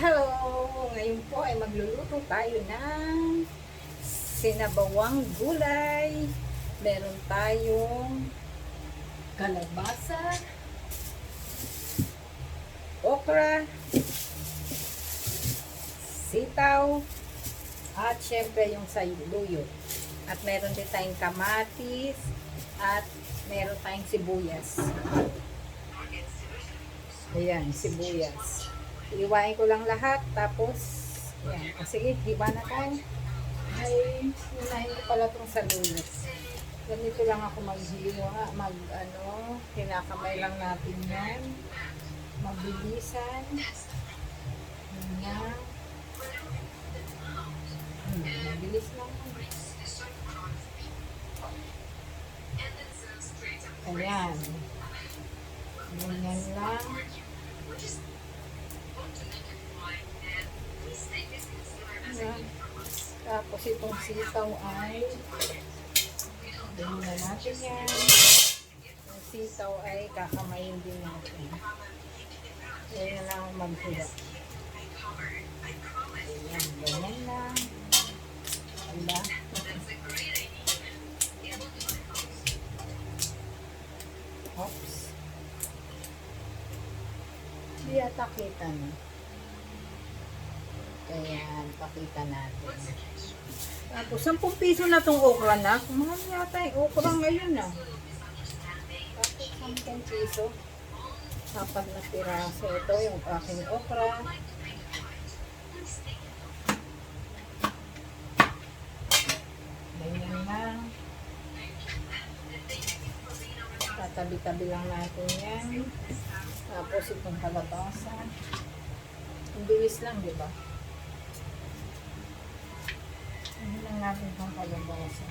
Hello! Ngayon po ay magluluto tayo ng sinabawang gulay. Meron tayong kalabasa, okra, sitaw, at syempre yung saluyot. At meron din tayong kamatis at meron tayong sibuyas. Ayan, sibuyas. Iwain ko lang lahat, tapos, yan. Sige, hiba na tayo. Ay, unahin ko pala itong saluyot. Ganito lang ako maghiwa, kinakamay lang natin yan. Mabilisan. Yan. Mabilis lang. Ayan. Ganyan lang. Ayan. Tapos itong sitaw ay na natin yan. Yung sitaw ay kakamayin din natin. Ayan na lang maghiwa. Ayan, ganyan lang. Wala. Oops. Hindi yata kita na. Ayan, pakita natin. Tapos, 10 piso na itong okra na. Mahal yata yung okra ngayon na. Tapos, 10 piso. 4 na piraso. Ito yung aking okra. Ganyan lang. Tatabi-tabi lang natin yan. Tapos, itong kalabasa. Ang bilis lang, di ba? Ano lang natin itong kalabasa.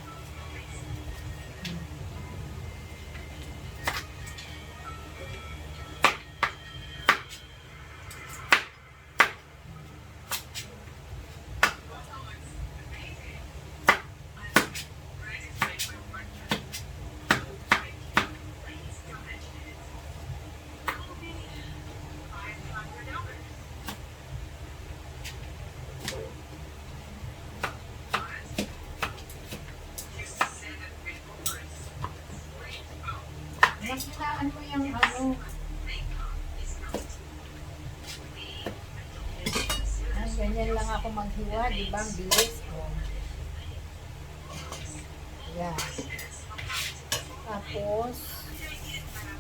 Nakitaan mo yung ganyan lang ako maghiwa, di ba? Ang bilis ko. Yan. Tapos,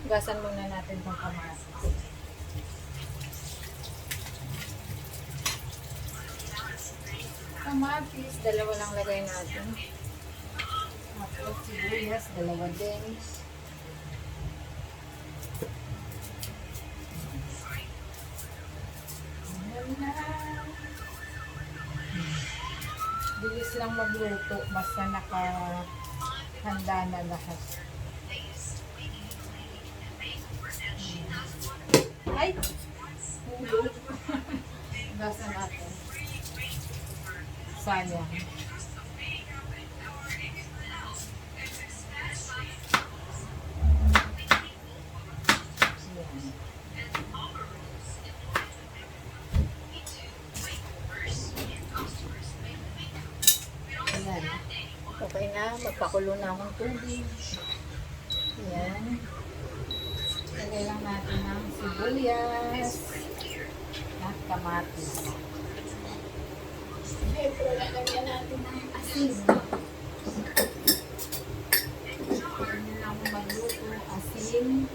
gasan muna natin itong kamatis. Kamatis, 2 lang lagay natin. Tapos, sibuyas, 2 din. Bilis lang magluto basta nakahanda na lahat. Ay! Hulog. Gasa natin. Sayang. Ayan. Okay na. Magpakulo na akong tubig. Ayan. Lagay lang natin ng sibuyas at kamatis. Siyempre, lagyan natin ng asin. Ayan lang magluto. Asin.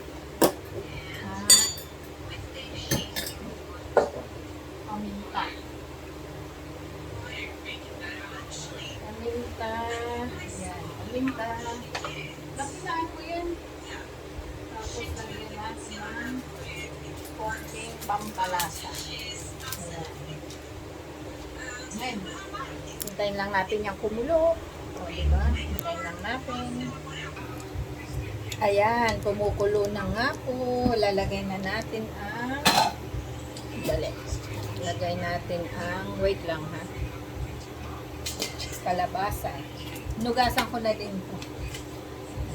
At paminta. Paminta. Ayan, paminta. Napilaan ko yan. Tapos lagyan natin ng konting pampalasa. Ayan. Ngayon, hintayin lang natin yung kumulo. O, diba? Hintayin lang natin. Ayan, kumukulo na nga po. Lalagay na natin ang lagay natin ang wait lang ha. Kalabasa. Nugasan ko na din po.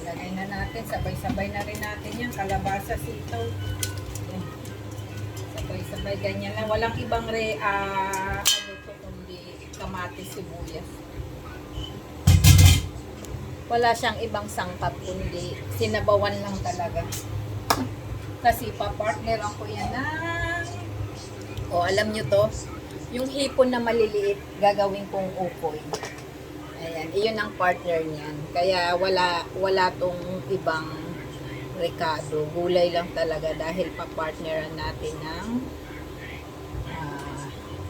Lagay na natin. Sabay-sabay na rin natin yan. Kalabasa, sitaw. Sabay-sabay ganyan lang. Walang ibang ano to, kundi kamatis, sibuyas. Wala siyang ibang sangkap, kundi sinabawan lang talaga. Kasi papartneran ko yan ng, alam nyo to, yung hipon na maliliit, gagawin kong ukoy. Ayan, iyon ang partner niyan. Kaya wala tong ibang rekado. Gulay lang talaga dahil papartneran natin ng,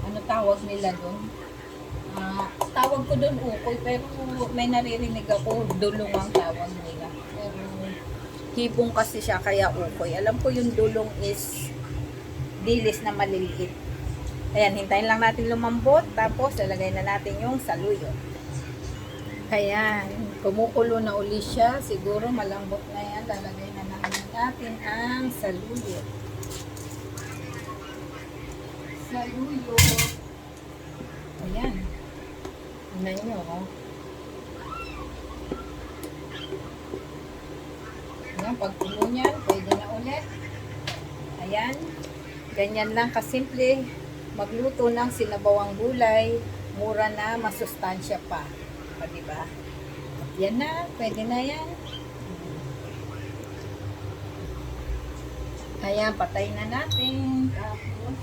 ano tawag nila doon? Tawag ko doon ukoy, pero may naririnig ako, dulong ang tawag nila. Pero hipon kasi siya, kaya ukoy. Alam ko yung dulong is dilis na maliliit. Ayan, hintayin lang natin lumambot, tapos lalagay na natin yung saluyot. Ayan, kumukulo na uli siya. Siguro malambot na yan. Lalagay na natin ang saluyot. Saluyot. Ayan. Tignan nyo, oh. Ayan, pag kulo niyan, pwede na ulit. Ayan. Ganyan lang kasimple magluto ng sinabawang gulay. Mura na, masustansya pa. Diba? At yan na, pwede na yan. Ayan, patay na natin. Tapos,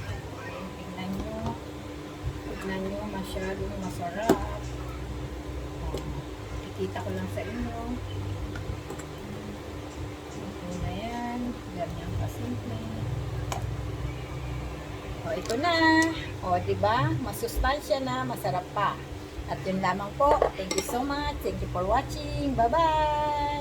tignan nyo, masyadong masarap. Ikita ko lang sa inyo. Ito na yan. Ganyan kasimple. Ito na. Diba? Masustansya na, masarap pa. At yun lamang po. Thank you so much. Thank you for watching. Bye-bye!